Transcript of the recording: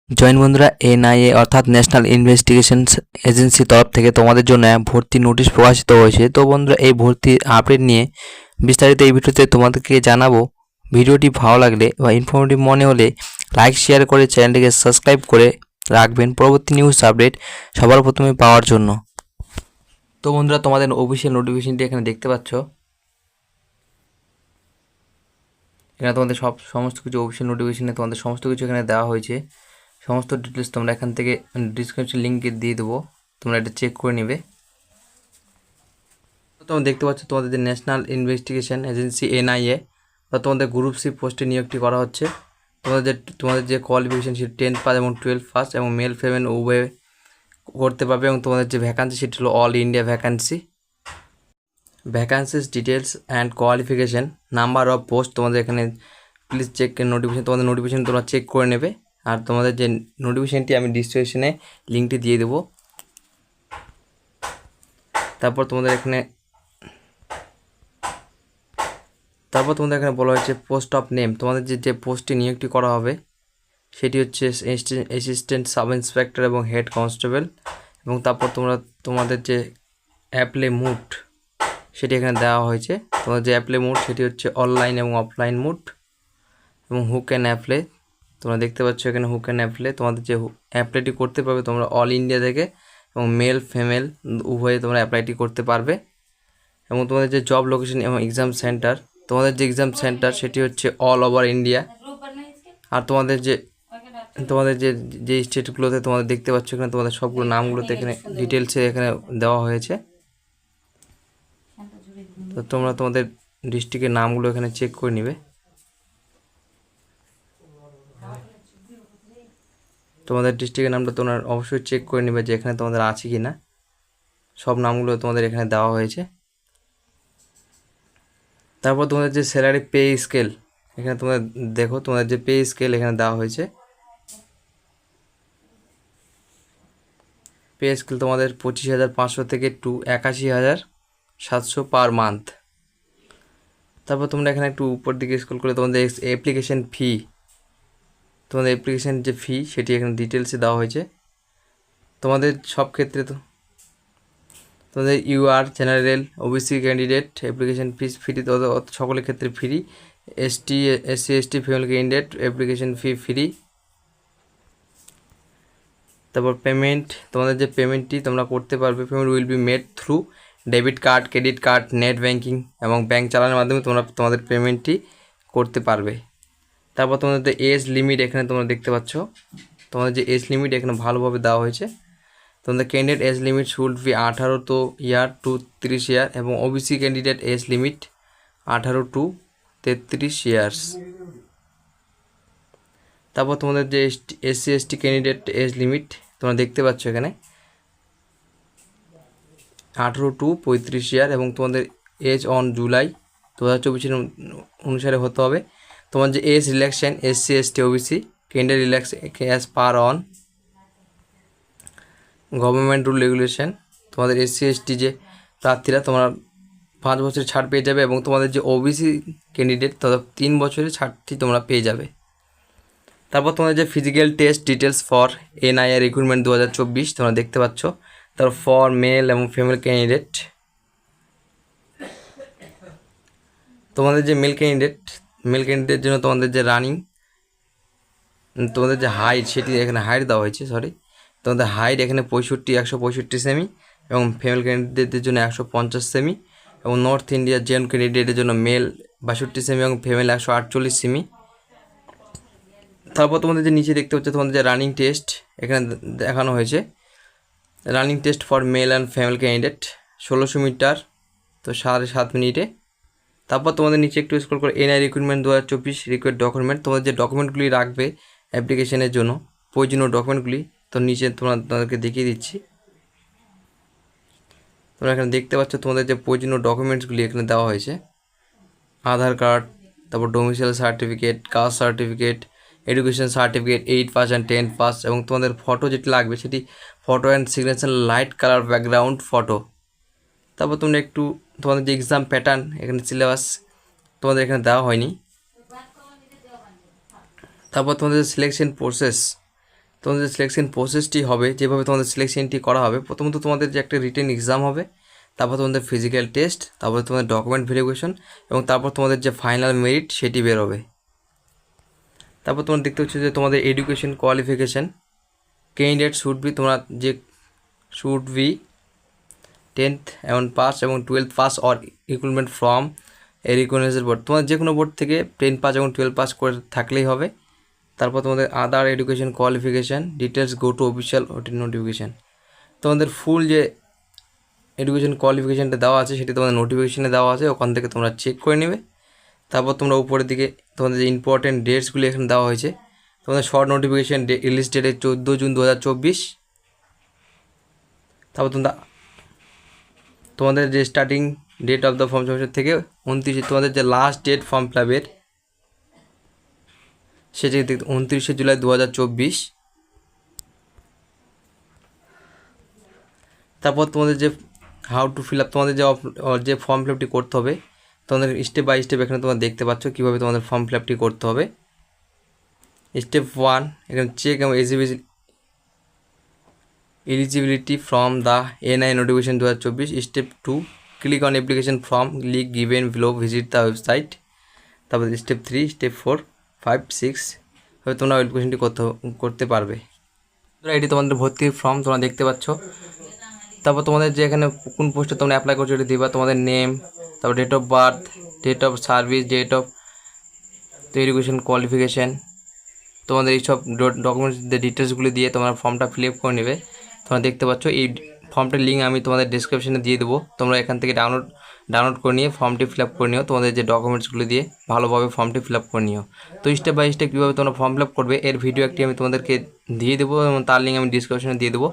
Join বন্ধুরা, NIA অর্থাৎ national investigations agency তরফ থেকে তোমাদের জন্য ভর্তি নোটিশ প্রকাশিত হয়েছে। তো বন্ধুরা, এই ভর্তি আপডেট নিয়ে বিস্তারিত এই ভিডিওতে তোমাদেরকে জানাবো। ভিডিওটি ভালো লাগলে বা ইনফরমেটিভ মনে হলে লাইক শেয়ার করে চ্যানেলটিকে সাবস্ক্রাইব করে রাখবেন পরবর্তী নিউজ আপডেট সবার প্রথমে পাওয়ার জন্য। তো বন্ধুরা, তোমাদের অফিসিয়াল নোটিফিকেশনটি এখানে দেখতে পাচ্ছ। এখানে তোমাদের সমস্ত কিছু অফিসিয়াল নোটিফিকেশনে তোমাদের সমস্ত কিছু এখানে দেওয়া হয়েছে। সমস্ত ডিটেলস তোমরা এখান থেকে ডিসক্রিপশন লিঙ্কে দিয়ে দেবো, তোমরা এটা চেক করে নেবে। তোমরা দেখতে পাচ্ছ তোমাদের যে ন্যাশনাল ইনভেস্টিগেশন এজেন্সি এনআইএ বা তোমাদের গ্রুপ সি পোস্টে নিয়োগটি করা হচ্ছে। তোমাদের যে কোয়ালিফিকেশন সেটি 10 পাস এবং 12 পাস এবং মেল ফিমেল উভয় করতে পারবে। এবং তোমাদের যে ভ্যাকান্সি সেটি হলো all India vacancies details and qualification, number of post তোমাদের এখানে প্লিজ চেক নোটিফিকেশান, তোমাদের নোটিফিকেশান তোমরা চেক করে নেবে। আর তোমাদের যে নোটিফিকেশানটি আমি ডিসক্রিপশনে লিঙ্কটি দিয়ে দেবো। তারপর তোমাদের এখানে বলা হয়েছে পোস্ট অফ নেম, তোমাদের যে পোস্টে নিয়োগটি করা হবে সেটি হচ্ছে অ্যাসিস্ট্যান্ট সাব ইন্সপেক্টর এবং হেড কনস্টেবল। এবং তারপর তোমাদের যে অ্যাপ্লাই মুড সেটি এখানে দেওয়া হয়েছে। তোমাদের যে অ্যাপ্লাই মুড সেটি হচ্ছে অনলাইন এবং অফলাইন মুড। এবং হু ক্যান অ্যাপ্লাই, তোমরা দেখতে পাচ্ছ এখানে হু ক্যান অ্যাপ্লাই। তোমাদের যে অ্যাপ্লাইটি করতে পারবে তোমরা অল ইন্ডিয়া থেকে এবং মেল ফিমেল উভয়ে তোমরা অ্যাপ্লাইটি করতে পারবে। এবং তোমাদের যে জব লোকেশন এবং এক্সাম সেন্টার, তোমাদের যে এক্সাম সেন্টার সেটি হচ্ছে অল ওভার ইন্ডিয়া। আর তোমাদের যে স্টেটগুলোতে তোমাদের দেখতে পাচ্ছ এখানে তোমাদের সবগুলো নামগুলোতে এখানে ডিটেলসে এখানে দেওয়া হয়েছে। তো তোমরা তোমাদের ডিস্ট্রিক্টের নামগুলো এখানে চেক করে নিবে। তোমাদের ডিস্ট্রিক্টের নামটা তোমরা অবশ্যই চেক করে নেবে যে এখানে তোমাদের আছে কি না। সব নামগুলো তোমাদের এখানে দেওয়া হয়েছে। তারপর তোমাদের যে স্যালারি পে স্কেল এখানে তোমরা দেখো, তোমাদের যে পে স্কেল এখানে দেওয়া হয়েছে। পে স্কেল তোমাদের 25,500 থেকে 81,700 পার মান্থ। তারপর তোমরা এখানে একটু উপর দিকে স্ক্রল করে তোমাদের অ্যাপ্লিকেশন ফি, তোমাদের অ্যাপ্লিকেশন যে ফি সেটি এখানে ডিটেলসে দেওয়া হয়েছে। তোমাদের সব ক্ষেত্রে তোমাদের UR general OBC candidate application fee সকলের ক্ষেত্রে free. SC ST female candidate application fee free. তারপর পেমেন্ট, তোমাদের যে পেমেন্টটি তোমরা করতে পারবে, payment will be made through debit card, credit card, net banking এবং ব্যাঙ্ক চালানোর মাধ্যমে তোমাদের পেমেন্টটি করতে পারবে। তারপর তোমাদের এজ লিমিট এখানে তোমরা দেখতে পাচ্ছ, তোমাদের যে এজ লিমিট এখানে ভালোভাবে দেওয়া হয়েছে। তোমাদের candidate age limit should be 18 year to 30 year এবং OBC candidate age limit 18 to 33 years. তারপর তোমাদের যে SC ST candidate age limit তোমরা দেখতে পাচ্ছ এখানে 18 টু 35 ইয়ার এবং তোমাদের এজ অন জুলাই 2024 অনুসারে হতে হবে। তোমার যে age relaxation SC ST OBC candidate relax as per on government rule regulation. তোমাদের এসসি এসটি যে প্রার্থীরা তোমরা 5 বছরের ছাড় পেয়ে যাবে এবং তোমাদের যে ওবিসি ক্যান্ডিডেট তাদের 3 বছরের ছাড়টি তোমরা পেয়ে যাবে। তারপর তোমাদের যে physical test details for NIA recruitment 2024 তোমরা দেখতে পাচ্ছ। তারপর ফর মেল এবং ফিমেল ক্যান্ডিডেট, তোমাদের যে মেল ক্যান্ডিডেটের জন্য তোমাদের যে রানিং তোমাদের যে হাইট সেটি এখানে হাইট দেওয়া হয়েছে, তোমাদের হাইট এখানে 165 সেমি এবং ফিমেল ক্যান্ডিডেটদের জন্য 150 সেমি এবং নর্থ ইন্ডিয়ার জেন ক্যান্ডিডেটের জন্য মেল 62 সেমি এবং ফিমেল 148 সেমি। তারপর তোমাদের যে নিচে দেখতে পাচ্ছ তোমাদের যে রানিং টেস্ট এখানে দেখানো হয়েছে। Running test for male and female candidate 1600 metre, তো 7.5 মিনিটে। তারপর তোমাদের নিচে একটু স্ক্রল করে এনআই রিক্রুটমেন্ট 2024 রিকোয়ার্ড ডকুমেন্ট, তোমাদের যে ডকুমেন্টগুলি রাখবে অ্যাপ্লিকেশনের জন্য প্রয়োজনীয় ডকুমেন্টগুলি তো নিচে তোমাদেরকে দেখিয়ে দিচ্ছি। তোমরা এখানে দেখতে পাচ্ছ তোমাদের যে প্রয়োজনীয় ডকুমেন্টসগুলি এখানে দেওয়া হয়েছে। আধার কার্ড, তারপর domicile certificate, caste certificate, education certificate 8 pass and 10 pass এবং তোমাদের ফটো যেটি লাগবে সেটি photo and signature light colour background photo. তারপর তোমরা একটু তোমাদের যে এক্সাম প্যাটার্ন এখানে সিলেবাস তোমাদের এখানে দেওয়া হয়নি। তারপর তোমাদের সিলেকশন প্রসেস, তো তোমাদের সিলেকশন প্রসেসটি হবে, যেভাবে তোমাদের সিলেকশনটি করা হবে, প্রথমত তোমাদের যে একটা রিটেন এক্সাম হবে, তারপর তোমাদের ফিজিক্যাল টেস্ট, তারপর তোমাদের ডকুমেন্ট ভেরিফিকেশন, এবং তারপর তোমাদের যে ফাইনাল মেরিট সেটি বেরোবে। তারপর তোমরা দেখতে পাচ্ছ যে তোমাদের education qualification candidate should be 10th এবং পাস এবং 12th pass or equivalent from a recognised board. তোমাদের যে কোনো বোর্ড থেকে 10 পাস এবং 12 পাস করে থাকলেই হবে। তারপর তোমাদের other education qualification details go to official notification. তোমাদের ফুল যে এডুকেশন কোয়ালিফিকেশানটা দেওয়া আছে সেটি তোমাদের নোটিফিকেশানে দেওয়া আছে, ওখান থেকে তোমরা চেক করে নেবে। তারপর তোমরা উপরের দিকে তোমাদের যে ইম্পর্টেন্ট ডেটসগুলি এখানে দেওয়া হয়েছে, তোমাদের শর্ট নোটিফিকেশান রিলিজ ডেটে 14 জুন 2024। তারপর তোমাদের যে starting date of the form submission থেকে 29, তোমাদের যে লাস্ট ডেট ফর্ম ফিল আপের সেটি 29শে জুলাই 2024। তারপর তোমাদের যে হাউ টু ফিল আপ, তোমাদের যে ফর্ম ফিল আপটি করতে হবে, তোমাদের স্টেপ বাই স্টেপ এখানে তোমরা দেখতে পাচ্ছ কীভাবে তোমাদের ফর্ম ফিল আপটি করতে হবে। স্টেপ 1 এখানে চেক এবং eligibility from the NI notification 2024। Step 2 click on application form link given below, visit the website. তারপর স্টেপ 3, স্টেপ 4, 5, 6 হয়তো তোমরা অ্যাপ্লিকেশনটি করতে পারবে। এটি তোমাদের ভর্তির ফর্ম তোমরা দেখতে পাচ্ছ। তারপর তোমাদের যে এখানে কোন পোস্টে তোমরা অ্যাপ্লাই করছো এটি দিবা, তোমাদের নেম, তারপর date of birth, date of service, date of education qualification, তোমাদের এইসব ডকুমেন্টস ডিটেলসগুলি দিয়ে তোমরা ফর্মটা ফিল আপ করে নেবে। তোমরা দেখতে পাচ্ছ এই ফর্মটার লিঙ্ক আমি তোমাদের ডিসক্রিপশনে দিয়ে দেবো, তোমরা এখান থেকে ডাউনলোড করে নিয়ে ফর্মটি ফিল আপ করে নিও। তোমাদের যে ডকুমেন্টসগুলি দিয়ে ভালোভাবে ফর্মটি ফিল আপ করে নিও। তো স্টেপ বাই স্টেপ কীভাবে তোমরা ফর্ম ফিল আপ করবে এর ভিডিও একটি আমি তোমাদেরকে দিয়ে দেবো এবং তার লিঙ্ক আমি ডিসক্রিপশনে দিয়ে দেবো।